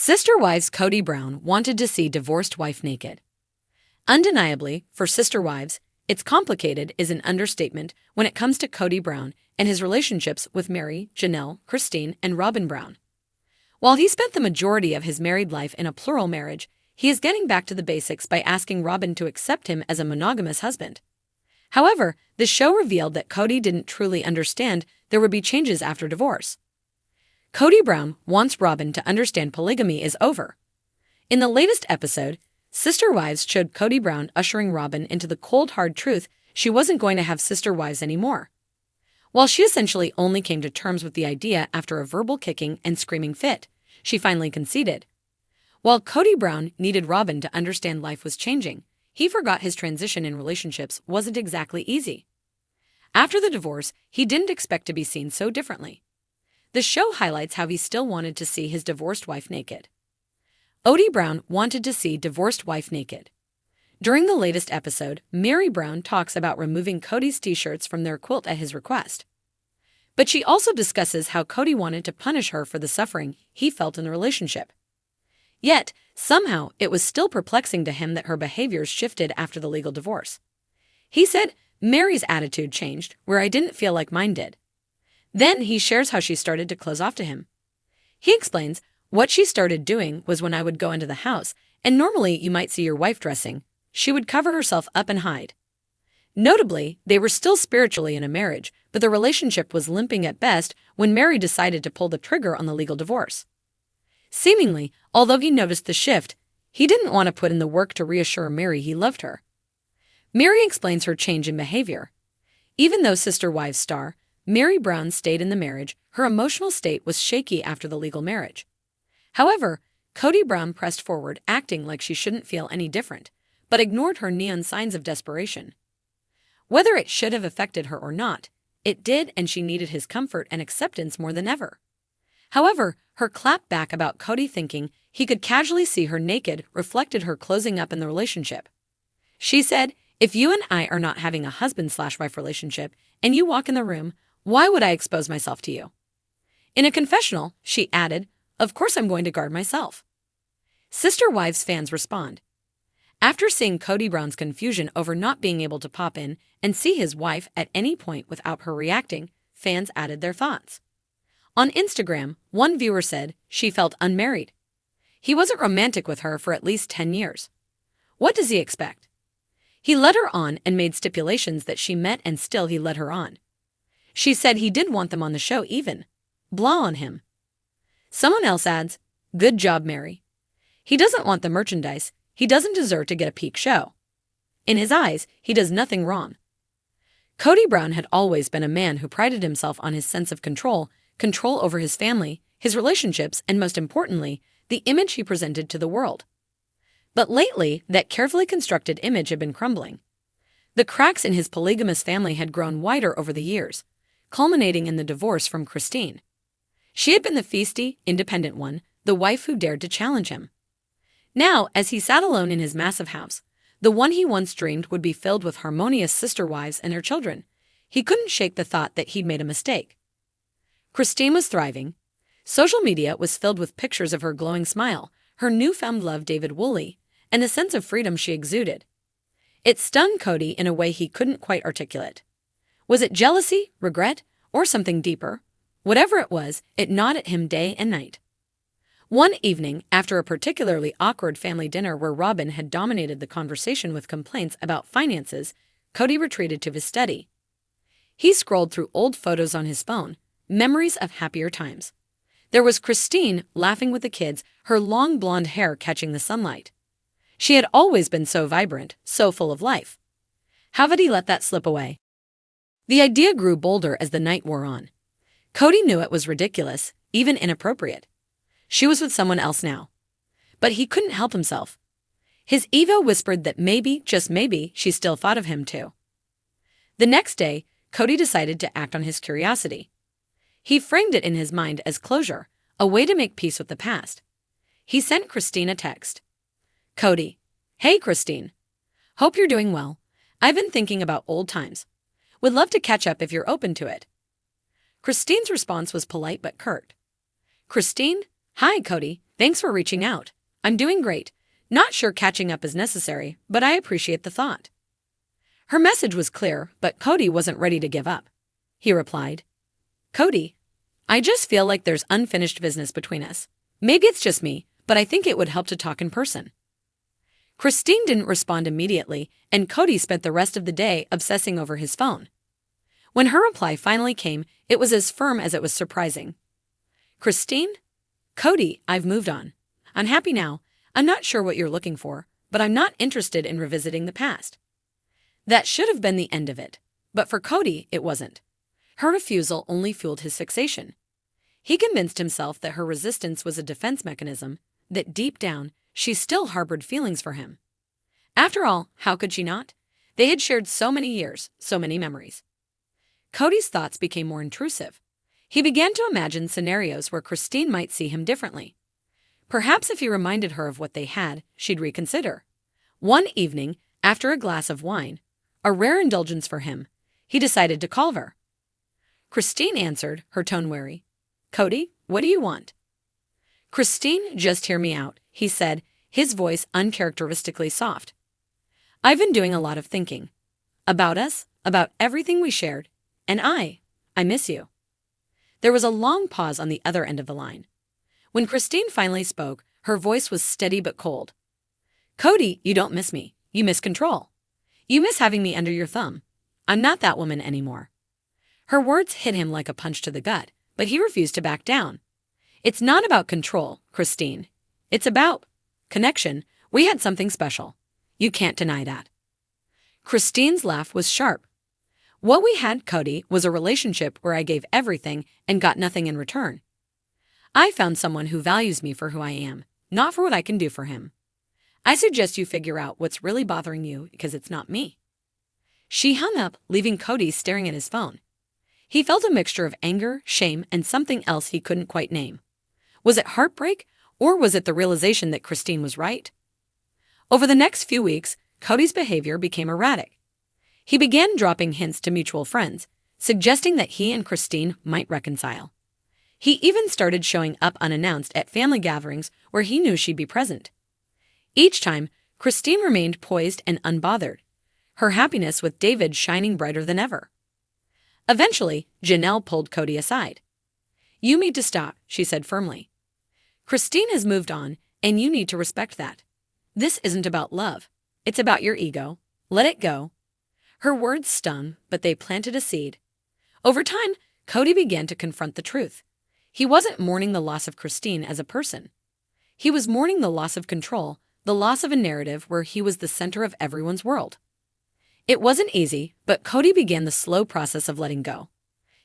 Sister wives Kody Brown wanted to see divorced wife naked. Undeniably, for sister wives, it's complicated is an understatement when it comes to Kody Brown and his relationships with Meri, Janelle, Cristin, and Robyn Brown. While he spent the majority of his married life in a plural marriage, he is getting back to the basics by asking Robyn to accept him as a monogamous husband. However, the show revealed that Kody didn't truly understand there would be changes after divorce. Kody Brown wants Robyn to understand polygamy is over. In the latest episode, Sister Wives showed Kody Brown ushering Robyn into the cold hard truth she wasn't going to have sister wives anymore. While she essentially only came to terms with the idea after a verbal kicking and screaming fit, she finally conceded. While Kody Brown needed Robyn to understand life was changing, he forgot his transition in relationships wasn't exactly easy. After the divorce, he didn't expect to be seen so differently. The show highlights how he still wanted to see his divorced wife naked. Kody Brown wanted to see divorced wife naked. During the latest episode, Meri Brown talks about removing Kody's t-shirts from their quilt at his request. But she also discusses how Kody wanted to punish her for the suffering he felt in the relationship. Yet, somehow, it was still perplexing to him that her behaviors shifted after the legal divorce. He said, Meri's attitude changed, where I didn't feel like mine did. Then he shares how she started to close off to him. He explains, what she started doing was when I would go into the house, and normally you might see your wife dressing, she would cover herself up and hide. Notably, they were still spiritually in a marriage, but the relationship was limping at best when Meri decided to pull the trigger on the legal divorce. Seemingly, although he noticed the shift, he didn't want to put in the work to reassure Meri he loved her. Meri explains her change in behavior. Even though Sister Wives star, Meri Brown stayed in the marriage, her emotional state was shaky after the legal marriage. However, Kody Brown pressed forward, acting like she shouldn't feel any different, but ignored her neon signs of desperation. Whether it should have affected her or not, it did, and she needed his comfort and acceptance more than ever. However, her clap back about Kody thinking he could casually see her naked reflected her closing up in the relationship. She said, if you and I are not having a husband/wife relationship and you walk in the room, why would I expose myself to you? In a confessional, she added, of course I'm going to guard myself. Sister Wives fans respond. After seeing Kody Brown's confusion over not being able to pop in and see his wife at any point without her reacting, fans added their thoughts. On Instagram, one viewer said she felt unmarried. He wasn't romantic with her for at least 10 years. What does he expect? He led her on and made stipulations that she met and still he led her on. She said he did want them on the show even. Blah on him. Someone else adds, good job, Meri. He doesn't want the merchandise, he doesn't deserve to get a peak show. In his eyes, he does nothing wrong. Kody Brown had always been a man who prided himself on his sense of control over his family, his relationships, and most importantly, the image he presented to the world. But lately, that carefully constructed image had been crumbling. The cracks in his polygamous family had grown wider over the years, culminating in the divorce from Cristin. She had been the feisty, independent one, the wife who dared to challenge him. Now, as he sat alone in his massive house, the one he once dreamed would be filled with harmonious sister wives and their children, he couldn't shake the thought that he'd made a mistake. Cristin was thriving. Social media was filled with pictures of her glowing smile, her newfound love David Woolley, and the sense of freedom she exuded. It stung Kody in a way he couldn't quite articulate. Was it jealousy, regret, or something deeper? Whatever it was, it gnawed at him day and night. One evening, after a particularly awkward family dinner where Robyn had dominated the conversation with complaints about finances, Kody retreated to his study. He scrolled through old photos on his phone, memories of happier times. There was Cristin laughing with the kids, her long blonde hair catching the sunlight. She had always been so vibrant, so full of life. How had he let that slip away? The idea grew bolder as the night wore on. Kody knew it was ridiculous, even inappropriate. She was with someone else now. But he couldn't help himself. His ego whispered that maybe, just maybe, she still thought of him too. The next day, Kody decided to act on his curiosity. He framed it in his mind as closure, a way to make peace with the past. He sent Cristin a text. Kody. Hey, Cristin. Hope you're doing well. I've been thinking about old times. Would love to catch up if you're open to it. Cristin's response was polite but curt. Cristin, hi, Kody. Thanks for reaching out. I'm doing great. Not sure catching up is necessary, but I appreciate the thought. Her message was clear, but Kody wasn't ready to give up. He replied, Kody, I just feel like there's unfinished business between us. Maybe it's just me, but I think it would help to talk in person. Cristin didn't respond immediately, and Kody spent the rest of the day obsessing over his phone. When her reply finally came, it was as firm as it was surprising. Cristin? Kody, I've moved on. I'm happy now. I'm not sure what you're looking for, but I'm not interested in revisiting the past. That should have been the end of it, but for Kody, it wasn't. Her refusal only fueled his fixation. He convinced himself that her resistance was a defense mechanism, that deep down, she still harbored feelings for him. After all, how could she not? They had shared so many years, so many memories. Kody's thoughts became more intrusive. He began to imagine scenarios where Cristin might see him differently. Perhaps if he reminded her of what they had, she'd reconsider. One evening, after a glass of wine, a rare indulgence for him, he decided to call her. Cristin answered, her tone wary. Kody, what do you want? Cristin, just hear me out, he said, his voice uncharacteristically soft. I've been doing a lot of thinking. About us, about everything we shared, and I miss you. There was a long pause on the other end of the line. When Cristin finally spoke, her voice was steady but cold. Kody, you don't miss me. You miss control. You miss having me under your thumb. I'm not that woman anymore. Her words hit him like a punch to the gut, but he refused to back down. It's not about control, Cristin. It's about connection. We had something special. You can't deny that. Cristin's laugh was sharp. What we had, Kody, was a relationship where I gave everything and got nothing in return. I found someone who values me for who I am, not for what I can do for him. I suggest you figure out what's really bothering you because it's not me. She hung up, leaving Kody staring at his phone. He felt a mixture of anger, shame, and something else he couldn't quite name. Was it heartbreak, or was it the realization that Cristin was right? Over the next few weeks, Kody's behavior became erratic. He began dropping hints to mutual friends, suggesting that he and Cristin might reconcile. He even started showing up unannounced at family gatherings where he knew she'd be present. Each time, Cristin remained poised and unbothered, her happiness with David shining brighter than ever. Eventually, Janelle pulled Kody aside. You need to stop, she said firmly. Cristin has moved on, and you need to respect that. This isn't about love. It's about your ego. Let it go. Her words stung, but they planted a seed. Over time, Kody began to confront the truth. He wasn't mourning the loss of Cristin as a person. He was mourning the loss of control, the loss of a narrative where he was the center of everyone's world. It wasn't easy, but Kody began the slow process of letting go.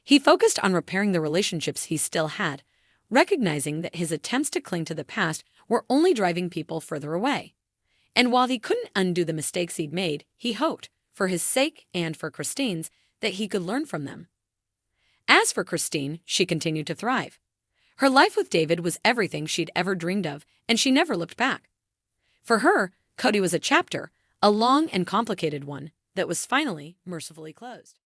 He focused on repairing the relationships he still had, recognizing that his attempts to cling to the past were only driving people further away. And while he couldn't undo the mistakes he'd made, he hoped, for his sake and for Cristin's, that he could learn from them. As for Cristin, she continued to thrive. Her life with David was everything she'd ever dreamed of, and she never looked back. For her, Kody was a chapter, a long and complicated one, that was finally mercifully closed.